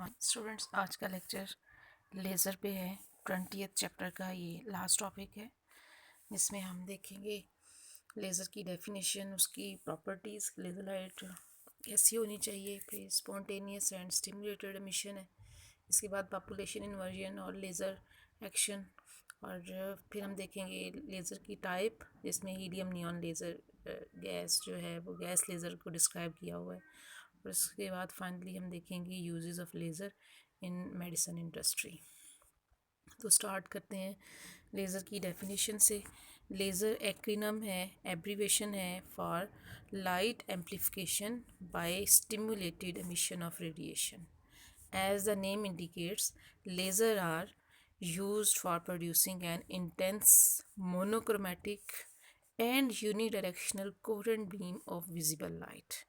Students, आज का lecture laser पे है। 20th चैप्टर का ये लास्ट टॉपिक है, जिसमें हम देखेंगे लेज़र की डेफिनेशन, उसकी प्रॉपर्टीज़, लेज़र लाइट कैसी होनी चाहिए, फिर स्पॉन्टेनियस एंड स्टिमुलेटेड एमिशन है। इसके बाद पॉपुलेशन इन्वर्जन और लेज़र एक्शन, और फिर हम देखेंगे लेज़र की टाइप, जिसमें हीलियम नियॉन लेज़र गैस जो है वो गैस लेज़र को डिस्क्राइब किया हुआ है। और इसके बाद फाइनली हम देखेंगे uses of laser in medicine industry. तो स्टार्ट करते हैं लेज़र की डेफिनेशन से। लेज़र एक्रोनिम है, एब्रीवेशन है for light amplification by stimulated emission of radiation. As the name indicates, lasers are used for producing an intense monochromatic and unidirectional coherent beam of visible light.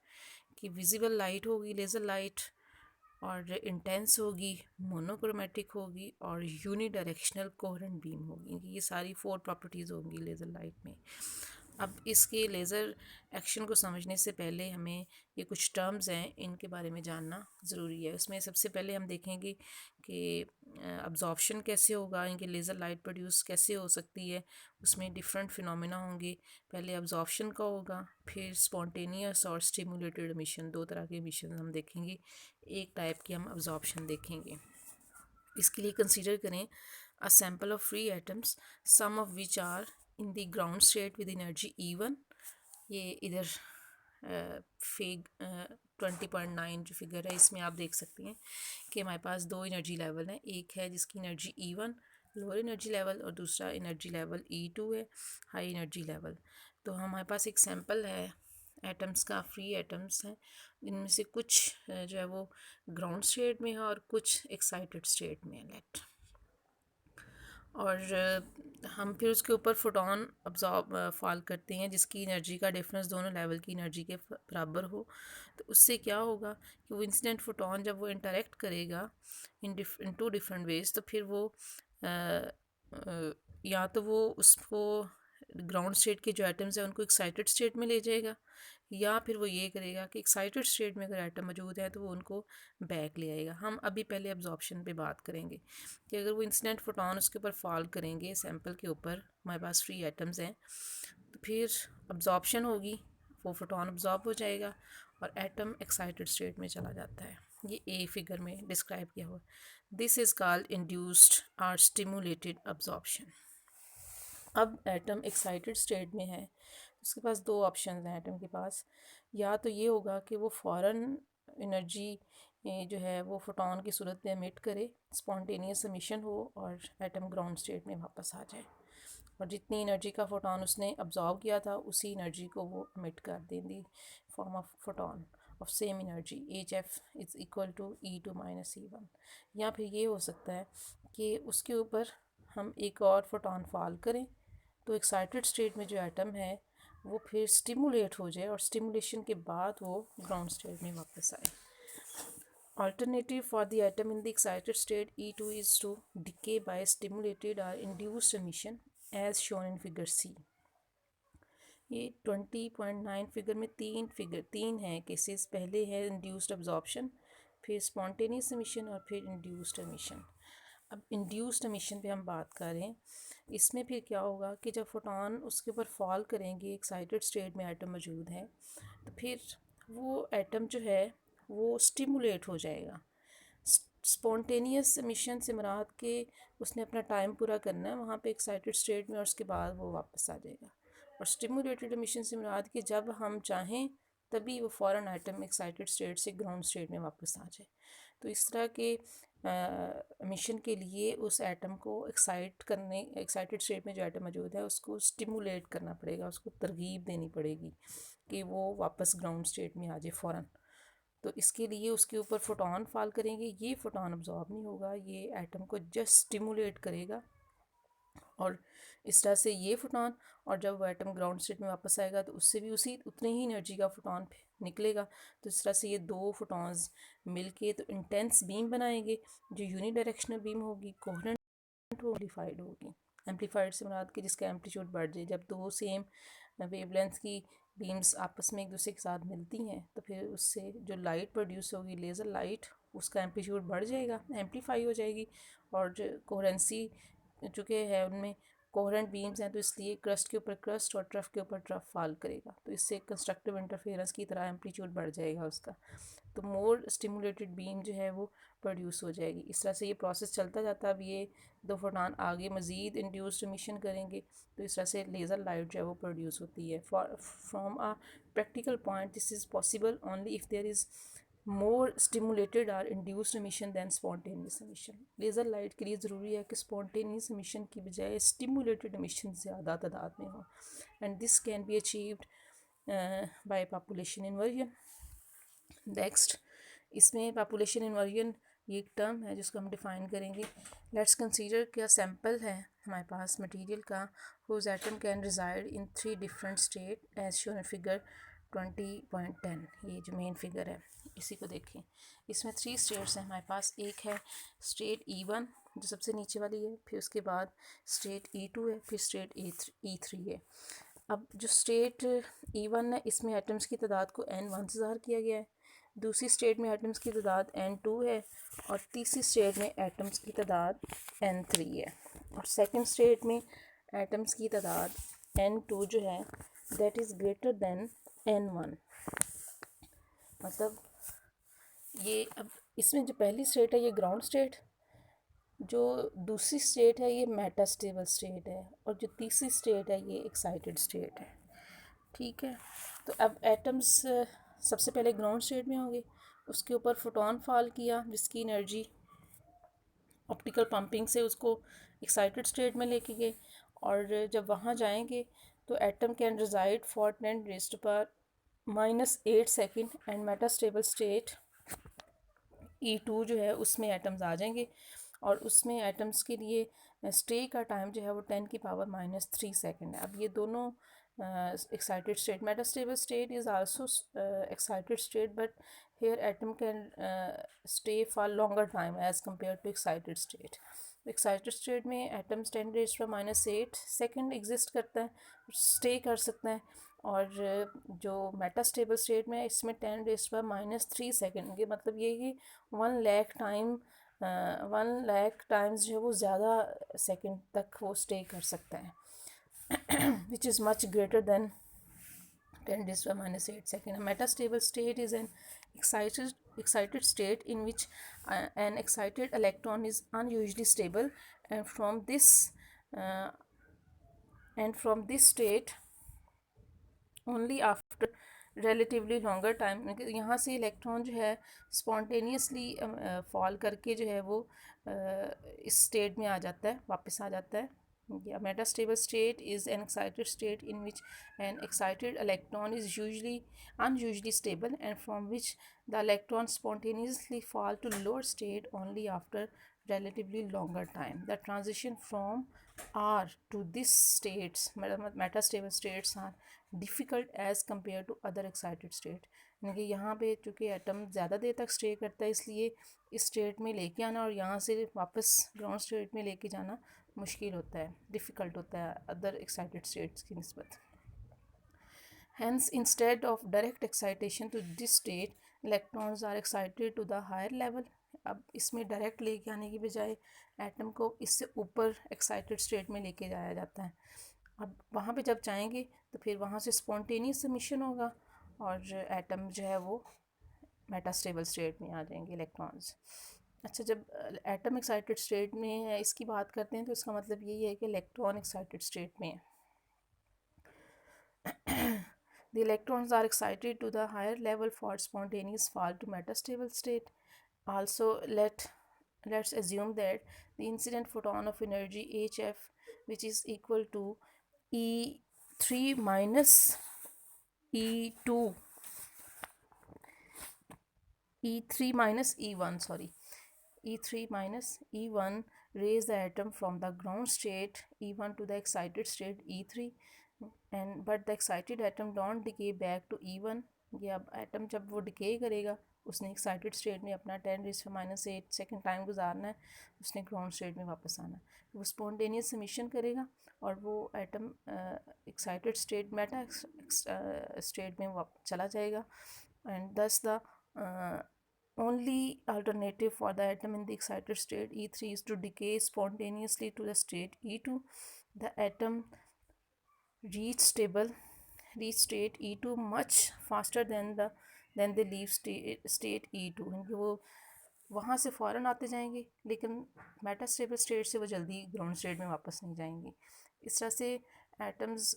कि visible light होगी laser light, और intense होगी, monochromatic होगी, और unidirectional coherent beam होगी। ये सारी 4 properties होंगी लेज़र लाइट में। अब इसके लेज़र एक्शन को समझने से पहले हमें ये कुछ टर्म्स हैं, इनके बारे में जानना ज़रूरी है। उसमें सबसे पहले हम देखेंगे कि अब्जॉर्प्शन कैसे होगा, इनके लेज़र लाइट प्रोड्यूस कैसे हो सकती है। उसमें डिफरेंट फिनोमेना होंगे। पहले अब्जॉर्प्शन का होगा, फिर स्पॉन्टेनियस और स्टिमुलेटेड एमिशन, 2 तरह के एमिशन हम देखेंगे। एक टाइप की हम अब्जॉर्प्शन देखेंगे। इसके लिए कंसीडर करें a sample of free atoms, some of which are in the ground state with energy E1। ये इधर फिग 20.9 जो फिगर है, इसमें आप देख सकते हैं कि हमारे पास 2 एनर्जी लेवल हैं। एक है जिसकी energy E1 lower energy level, और दूसरा एनर्जी लेवल E2 है हाई एनर्जी लेवल। तो हमारे पास एक सैम्पल है एटम्स का, फ्री एटम्स हैं। इनमें से कुछ जो है वो ग्राउंड स्टेट में है और कुछ एक्साइटेड स्टेट में है, लेट। और हम फिर उसके ऊपर फोटोन अब्जॉर्ब फॉल करते हैं, जिसकी एनर्जी का डिफरेंस दोनों लेवल की एनर्जी के बराबर हो। तो उससे क्या होगा कि वो इंसिडेंट फोटोन जब वो इंटरेक्ट करेगा इन 2 डिफरेंट वेज, तो फिर वो या तो वो उसको ग्राउंड स्टेट के जो एटम्स हैं उनको एक्साइटेड स्टेट में ले जाएगा, या फिर वो ये करेगा कि एक्साइटेड स्टेट में अगर एटम मौजूद है तो वो उनको बैक ले आएगा। हम अभी पहले अब्जॉर्प्शन पे बात करेंगे कि अगर वो इंसिडेंट फोटोन उसके ऊपर फॉल करेंगे सैम्पल के ऊपर, हमारे पास फ्री एटम्स हैं, तो फिर अब्जॉर्प्शन होगी, वो फोटोन अब्जॉर्ब हो जाएगा और एटम एक्साइटेड स्टेट में चला जाता है। ये ए फिगर में डिस्क्राइब किया हुआ। दिस इज़ कॉल्ड इंड्यूस्ड और स्टिमुलेटेड अब्जॉर्प्शन। अब एटम एक्साइटेड स्टेट में है, उसके पास 2 ऑप्शन हैं एटम के पास। या तो ये होगा कि वो फ़ौरन एनर्जी जो है वो फोटोन की सूरत में एमिट करे, स्पॉन्टेनियस एमिशन हो, और एटम ग्राउंड स्टेट में वापस आ जाए, और जितनी एनर्जी का फोटोन उसने अब्जॉर्व किया था उसी एनर्जी को वो एमिट कर दें the form of photon of same energy, HF is equal to E2 minus E1। या फिर ये हो सकता है कि उसके ऊपर हम एक और फोटोन फॉल करें, तो एक्साइटेड स्टेट में जो एटम है वो फिर स्टिमुलेट हो जाए, और स्टिमुलेशन के बाद वो ग्राउंड स्टेट में वापस आए। Alternative for the atom in the excited state E2 is to decay by stimulated or induced emission as shown in figure C। ये 20.9 फिगर में तीन हैं केसेस। पहले है इंड्यूस्ड अब्जॉर्प्शन, फिर स्पॉन्टेनियस एमिशन, और फिर इंड्यूस्ड एमिशन। अब इंड्यूस्ड एमिशन पे हम बात करें, इसमें फिर क्या होगा कि जब फोटोन उसके ऊपर फॉल करेंगे, एक्साइटेड स्टेट में एटम मौजूद है, तो फिर वो एटम जो है वो स्टिमुलेट हो जाएगा। स्पॉन्टेनियस एमिशन से मुराद के उसने अपना टाइम पूरा करना है वहाँ पे एक्साइटेड स्टेट में, और उसके बाद वो वापस आ जाएगा। और स्टिमुलेटेड एमिशन से मुराद कि जब हम चाहें तभी वो फ़ौरन एटम एक्साइटेड स्टेट से ग्राउंड स्टेट में वापस आ जाए। तो इस तरह के एमिशन के लिए उस एटम को एक्साइटेड स्टेट में जो एटम मौजूद है उसको स्टिमुलेट करना पड़ेगा, उसको तरगीब देनी पड़ेगी कि वो वापस ग्राउंड स्टेट में आ जाए फ़ौरन। तो इसके लिए उसके ऊपर फोटोन फॉल करेंगे, ये फोटोन अब्जॉर्ब नहीं होगा, ये एटम को जस्ट स्टिमुलेट करेगा, और इस तरह से ये फोटोन, और जब वो एटम ग्राउंड स्टेट में वापस आएगा तो उससे भी उतनी ही एनर्जी का फोटोन निकलेगा। तो इस तरह से ये 2 फोटोन्स मिलके तो इंटेंस बीम बनाएंगे, जो यूनिडायरेक्शनल बीम होगी, कोहेरेंट एम्प्लीफाइड होगी। एम्प्लीफाइड से मुराद कि जिसका एम्पलीट्यूड बढ़ जाए। जब 2 सेम वेवलेंथ की बीम्स आपस में एक दूसरे के साथ मिलती हैं तो फिर उससे जो लाइट प्रोड्यूस होगी लेज़र लाइट, उसका एम्पलीट्यूड बढ़ जाएगा, एम्पलीफाई हो जाएगी। और कोहेरेंसी चूँकि है उनमें कोहेरेंट बीम्स हैं, तो इसलिए क्रस्ट के ऊपर क्रस्ट और ट्रफ के ऊपर ट्रफ फॉल करेगा, तो इससे कंस्ट्रक्टिव इंटरफेरेंस की तरह एम्पलीट्यूड बढ़ जाएगा उसका, तो मोर स्टिमुलेटेड बीम जो है वो प्रोड्यूस हो जाएगी। इस तरह से ये प्रोसेस चलता जाता है। अब ये दो फोटॉन आगे मज़ीद इंड्यूस्ड एमिशन करेंगे, तो इस तरह से लेज़र लाइट जो है वो प्रोड्यूस होती है। From a practical point this is possible only if there is more stimulated or induced emission than spontaneous emission. Laser light के लिए ज़रूरी है कि स्पॉन्टेनियस एमिशन की बजाय स्टिमुलेटेड एमिशन ज़्यादा तादाद में हो, and this can be achieved by population inversion. Next, इसमें पॉपुलेशन इन्वर्जन ये एक टर्म है जिसको हम डिफ़ाइन करेंगे। लेट्स कंसीडर क्या सैम्पल है हमारे पास मटेरियल का, whose atom can reside in 3 different state as shown in figure 20.10। ये जो मेन फिगर है इसी को देखें। इसमें 3 स्टेट्स हैं हमारे पास। एक है स्टेट E1 जो सबसे नीचे वाली है, फिर उसके बाद स्टेट E2 है, फिर स्टेट E3 है। अब जो स्टेट E1 है इसमें एटम्स की तादाद को N1 से ज़ाहिर किया गया है, दूसरी स्टेट में एटम्स की तादाद N2 है, और तीसरी स्टेट में एटम्स की तादाद N3 है, और सेकंड स्टेट में एटम्स की तादाद N2 जो है that is greater than N1। मतलब ये अब इसमें जो पहली स्टेट है ये ग्राउंड स्टेट, जो दूसरी स्टेट है ये मेटास्टेबल स्टेट है, और जो तीसरी स्टेट है ये एक्साइटेड स्टेट है। ठीक है, तो अब एटम्स सबसे पहले ग्राउंड स्टेट में होंगे, उसके ऊपर फोटोन फॉल किया जिसकी एनर्जी ऑप्टिकल पंपिंग से उसको एक्साइटेड स्टेट में लेके गए, और जब वहाँ जाएंगे तो atom can reside for 10⁻⁻8 second and metastable state E2 जो है उसमें एटम्स आ जाएंगे, और उसमें एटम्स के लिए स्टे का टाइम जो है वो 10⁻³ सेकेंड है। अब ये दोनों excited state, metastable state is also excited state, but here atom can stay for longer time as compare to excited state. Excited state में एटम्स 10⁻⁸ सेकेंड एग्जिस्ट करता है, स्टे कर सकते हैं, और जो मेटास्टेबल स्टेट में इसमें 10⁻³ सेकेंड के मतलब ये कि 1 लाख टाइम्स जो है वो ज़्यादा सेकेंड तक वो स्टे कर सकता है, which is much greater than 10⁻⁸ second. A metastable state is an excited state in which an excited electron is unusually stable, and uh, from this state only after relatively longer time यहाँ से electron जो है spontaneously fall करके जो है वो इस state में आ जाता है, वापस आ जाता है। A metastable state is an excited state in which an excited electron is unusually stable, and from which the electrons spontaneously fall to lower state only after relatively longer time. The transition from R to these states, metastable states, are difficult as compared to other excited state. यानी कि यहाँ पे चूँकि atom ज़्यादा देर तक stay करता है, इसलिए इस स्टेट में लेके आना और यहाँ से वापस ग्राउंड स्टेट में लेके जाना मुश्किल होता है, डिफ़िकल्ट होता है अदर एक्साइटेड स्टेट्स की निस्बत। Hence, instead of direct excitation to this state, electrons are excited to the higher level. अब इसमें डायरेक्ट लेके आने की बजाय एटम को इससे ऊपर एक्साइटेड स्टेट में लेके जाया जाता है। अब वहाँ पे जब जाएंगे तो फिर वहाँ से स्पॉन्टेनियस एमिशन होगा, और एटम जो है वो मेटास्टेबल स्टेट में आ जाएंगे इलेक्ट्रॉन्स। अच्छा, जब एटम एक्साइटेड स्टेट में है इसकी बात करते हैं तो इसका मतलब यही है कि इलेक्ट्रॉन एक्साइटेड स्टेट में है। The electrons are excited to the higher level for spontaneous fall to metastable state. Also, let's assume that the incident photon of energy HF, which is equal to E3 minus E2, E3 minus E1, sorry, E3 minus E1 raise the atom from the ground state E1 to the excited state E3, and but the excited atom don't decay back to E1. ये अब atom जब वो decay करेगा उसने excited state में अपना 10⁻⁸ second time गुजारना है, उसने ग्राउंड स्टेट में वापस आना है, वो स्पॉन्टेनियस एमिशन करेगा और वो atom excited state Meta state में चला जाएगा, एंड दस the only alternative for the atom in the excited state E3 is to decay spontaneously to the state E2. The atom reach state E2 much faster than they leave state E2. वो वहाँ से फ़ौरन आते जाएंगे, लेकिन metastable state से वो जल्दी ग्राउंड स्टेट में वापस नहीं जाएंगे. इस तरह से एटम्स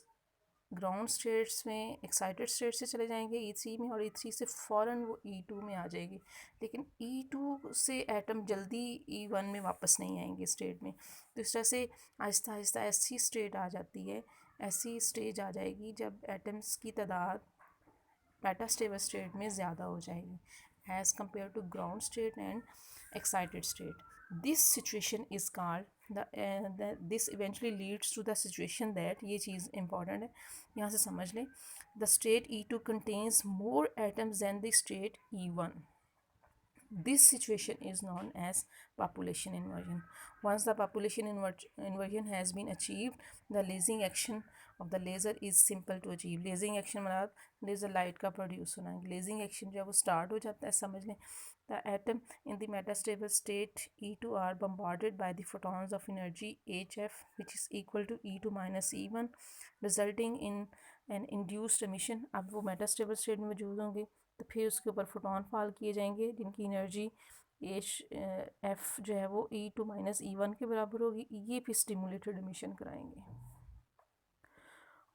ग्राउंड स्टेट्स में एक्साइटेड स्टेट से चले जाएंगे E3 में, और E3 से फ़ौरन वो E2 में आ जाएगी. लेकिन E2 से एटम जल्दी E1 में वापस नहीं आएंगे स्टेट में. तो इस तरह से आहिस्ता आहिस्ता ऐसी स्टेट आ जाती है, ऐसी स्टेज आ जाएगी जब एटम्स की तादाद मेटास्टेबल स्टेट में ज़्यादा हो जाएगी as compared to ground state and excited state. This situation is called this eventually leads to the situation that ये चीज़ important है, यहाँ से समझ लें. The state E2 contains more atoms than the state E1. This situation is known as population inversion. Once the population inversion has been achieved, the lasing action of the laser is simple to achieve. Lasing action मतलब laser light का produce होना है. Lazing action जब वो start हो जाता है, समझ लें, the atom in the metastable state E2 are bombarded by the photons of energy HF, which is equal to E2 minus E1, resulting in an induced emission. अब वो मेटास्टेबल स्टेट में मौजूद होंगे, तो फिर उसके ऊपर फोटोन फॉल किए जाएंगे जिनकी एनर्जी एफ जो है वो E2 माइनस E1 के बराबर होगी. ये भी स्टिमुलेटेड एमिशन कराएंगे,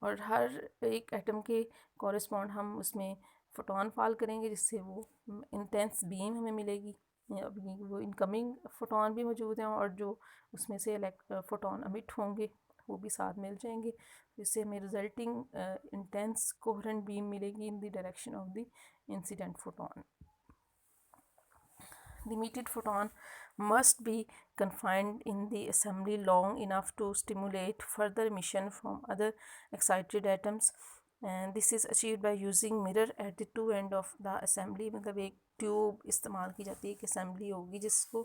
और हर एक एटम के कॉरेस्पॉन्ड हम उसमें फोटोन फॉल करेंगे, जिससे वो इंटेंस बीम हमें मिलेगी. अभी वो इनकमिंग फोटोन भी मौजूद हैं, और जो उसमें से फोटोन अमिट होंगे वो भी साथ मिल जाएंगे, जिससे हमें रिजल्टिंग इंटेंस कोहेरेंट बीम मिलेगी in the direction of the incident photon. The emitted photon must be confined in the assembly long enough to stimulate further emission from other excited atoms, and this is achieved by using mirror at the two end of the assembly. मतलब एक tube इस्तेमाल की जाती है, एक assembly होगी जिसको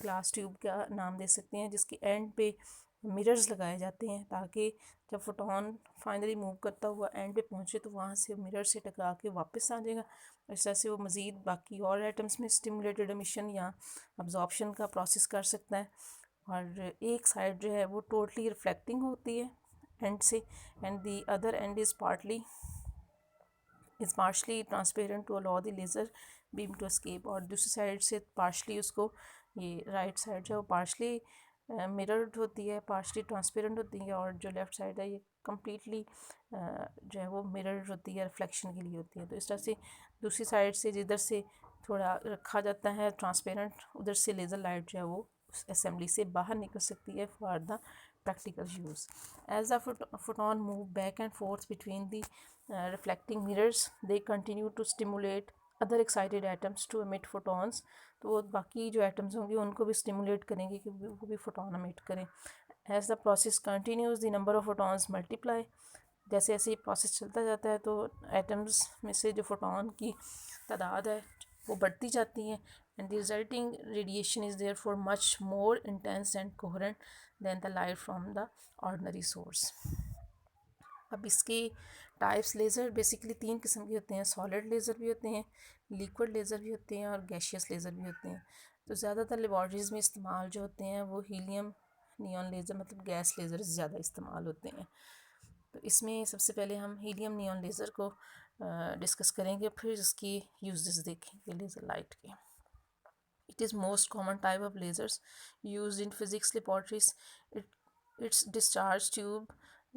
glass tube का नाम दे सकते हैं, जिसके एंड पे मिरर्स लगाए जाते हैं ताकि जब फोटोन फाइनली मूव करता हुआ एंड पे पहुंचे तो वहाँ से मिरर से टकरा के वापस आ जाएगा. इस तरह से वो मज़ीद बाकी और एटम्स में स्टिमुलेटेड एमिशन या अब्जॉर्प्शन का प्रोसेस कर सकता है. और एक साइड जो है वो टोटली रिफ्लेक्टिंग होती है एंड से, and the other end is partially transparent to allow the laser beam to escape. और दूसरी साइड से पार्शली उसको, ये राइट साइड जो है वो पार्शली मिरर्ड होती है, पार्शली ट्रांसपेरेंट होती है, और जो लेफ़्ट साइड है ये कम्प्लीटली जो है वो मिरर्ड होती है, रिफ्लेक्शन के लिए होती है. तो इस तरह से दूसरी साइड से जिधर से थोड़ा रखा जाता है ट्रांसपेरेंट, उधर से लेज़र लाइट जो है वो उस असेंबली से बाहर निकल सकती है for the practical use. As the photon move back and forth between the reflecting mirrors, they continue to stimulate other excited atoms to emit photons. तो वो बाकी जो एटम्स होंगे उनको भी स्टिमुलेट करेंगे कि वो भी फोटोन एमिट करें. As the process continues the number of photons multiply. जैसे जैसे प्रोसेस चलता जाता है तो एटम्स में से जो फोटोन की तादाद है वो बढ़ती जाती है, and the resulting radiation is there for much more intense and coherent than the light from the ordinary source. अब इसके टाइप्स लेज़र बेसिकली 3 किस्म के होते हैं. सॉलिड लेज़र भी होते हैं, लिक्विड लेज़र भी होते हैं, और गैशियस लेज़र भी होते हैं. तो ज़्यादातर लेबॉर्ट्रीज़ में इस्तेमाल जो होते हैं वो हीलियम नियॉन लेज़र मतलब गैस लेज़र ज़्यादा इस्तेमाल होते हैं. तो इसमें सबसे पहले हम हीलियम नियॉन लेज़र को डिस्कस करेंगे, फिर इसकी यूजेस देखेंगे लेज़र लाइट के. It is most common type of lasers used in physics laboratories. Its discharge tube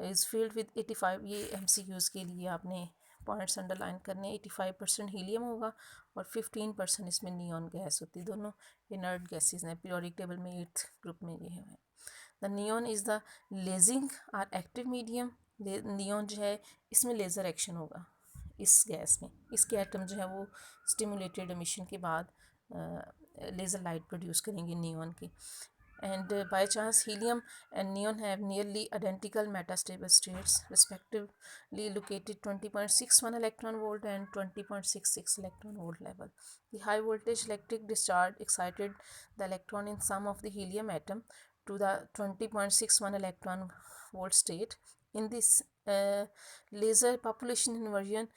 is filled with 85, ये MCQs के लिए आपने पॉइंट्स अंडरलाइन करने. 85% हीलियम होगा और 15% इसमें नियॉन गैस होती है. दोनों इनर्ट गैसेज हैं, पीरियोडिक टेबल में 8th ग्रुप में ये है. The neon is the lasing or active medium. Neon जो है इसमें लेज़र एक्शन होगा इस गैस में. इसके एटम जो है वो स्टिमुलेटेड एमिशन के बाद लेज़र लाइट प्रोड्यूस करेंगे नियॉन की. And by chance helium and neon have nearly identical metastable states respectively located 20.61 electron volt and 20.66 electron volt level. The high voltage electric discharge excited the electron in some of the helium atom to the 20.61 electron volt state, In this laser population inversion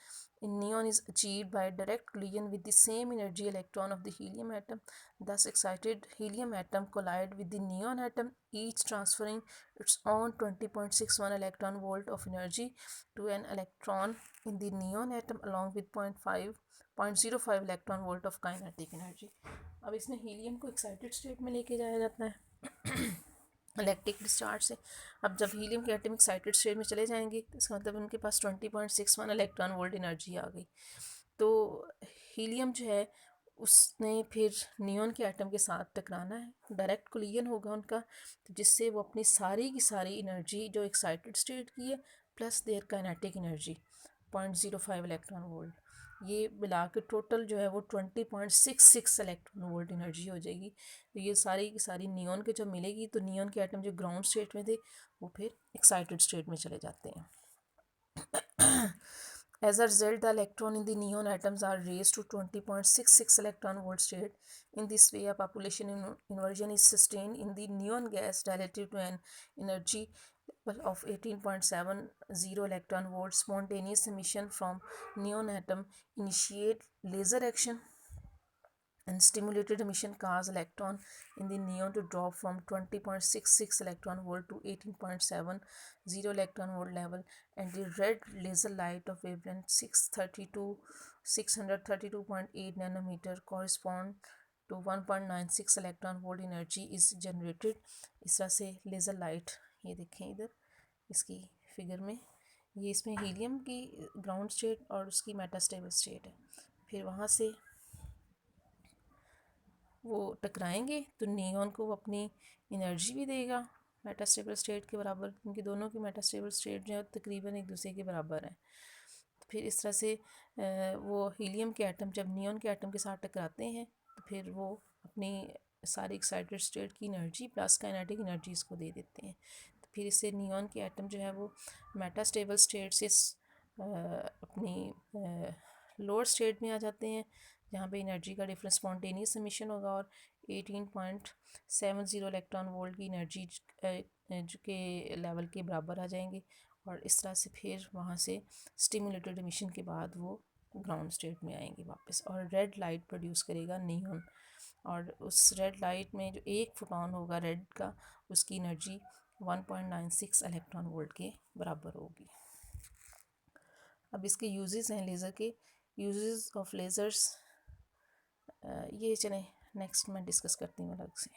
in neon is achieved by direct collision with the same energy electron of the helium atom. Thus excited helium atom collide with the neon atom, each transferring its own 20.61 electron volt of energy to an electron in the neon atom along with 0.05 electron volt of kinetic energy. अब इसमें helium को excited state में लेके जाया जाता है electric discharge से. अब जब हीलियम के एटम एक्साइटेड स्टेट में चले जाएंगे तो इसका मतलब उनके पास 20.61 इलेक्ट्रॉन वोल्ट एनर्जी आ गई. तो हीलियम जो है उसने फिर नियॉन के एटम के साथ टकराना है, डायरेक्ट कोलिजन होगा उनका, तो जिससे वो अपनी सारी की सारी एनर्जी जो एक्साइटेड स्टेट की है plus their kinetic energy 0.05 electron volt, ये मिला के टोटल जो है वो 20.66 इलेक्ट्रॉन वोल्ट एनर्जी हो जाएगी. तो ये सारी की सारी नियॉन के जब मिलेगी तो नियॉन के एटम जो ग्राउंड स्टेट में थे वो फिर एक्साइटेड स्टेट में चले जाते हैं. As a result, the electron in the neon atoms are raised to 20.66 electron volt state. In this way, a population inversion is sustained in the neon gas relative to an energy level of 18.70 electron volts. Spontaneous emission from neon atom initiate laser action, and stimulated emission cause electron in the neon to drop from 20.66 electron volt to 18.70 electron volt level, and the red laser light of wavelength 632.8 nanometer correspond to 1.96 electron volt energy is generated. इस तरह से laser light, ये देखें इधर इसकी figure में, ये इसमें हीलियम की ग्राउंड स्टेट और उसकी मेटास्टेबल स्टेट है. फिर वहाँ से वो टकराएंगे तो नियॉन को वो अपनी एनर्जी भी देगा मेटास्टेबल स्टेट के बराबर, क्योंकि दोनों की मेटास्टेबल स्टेट जो है तकरीबन एक दूसरे के बराबर है. तो फिर इस तरह से वो हीलियम के एटम जब नियॉन के एटम के साथ टकराते हैं तो फिर वो अपनी सारी एक्साइटेड स्टेट की एनर्जी प्लस काइनेटिक एनर्जी इसको दे देते हैं. तो फिर इससे नियॉन के एटम जो है वो मेटास्टेबल स्टेट से अपनी लोअर स्टेट में आ जाते हैं, जहाँ पे एनर्जी का डिफरेंस स्पॉन्टेनियस एमिशन होगा और 18.70 इलेक्ट्रॉन वोल्ट की एनर्जी के लेवल के बराबर आ जाएंगे. और इस तरह से फिर वहाँ से स्टिमुलेटेड एमिशन के बाद वो ग्राउंड स्टेट में आएंगे वापस और रेड लाइट प्रोड्यूस करेगा नियॉन. और उस रेड लाइट में जो एक फोटोन होगा रेड का, उसकी एनर्जी 1.96 इलेक्ट्रॉन वोल्ट के बराबर होगी. अब इसके यूजेस हैं लेज़र के, यूजेस ऑफ लेज़र्स ये चलें नेक्स्ट मैं डिस्कस करती हूँ अलग से.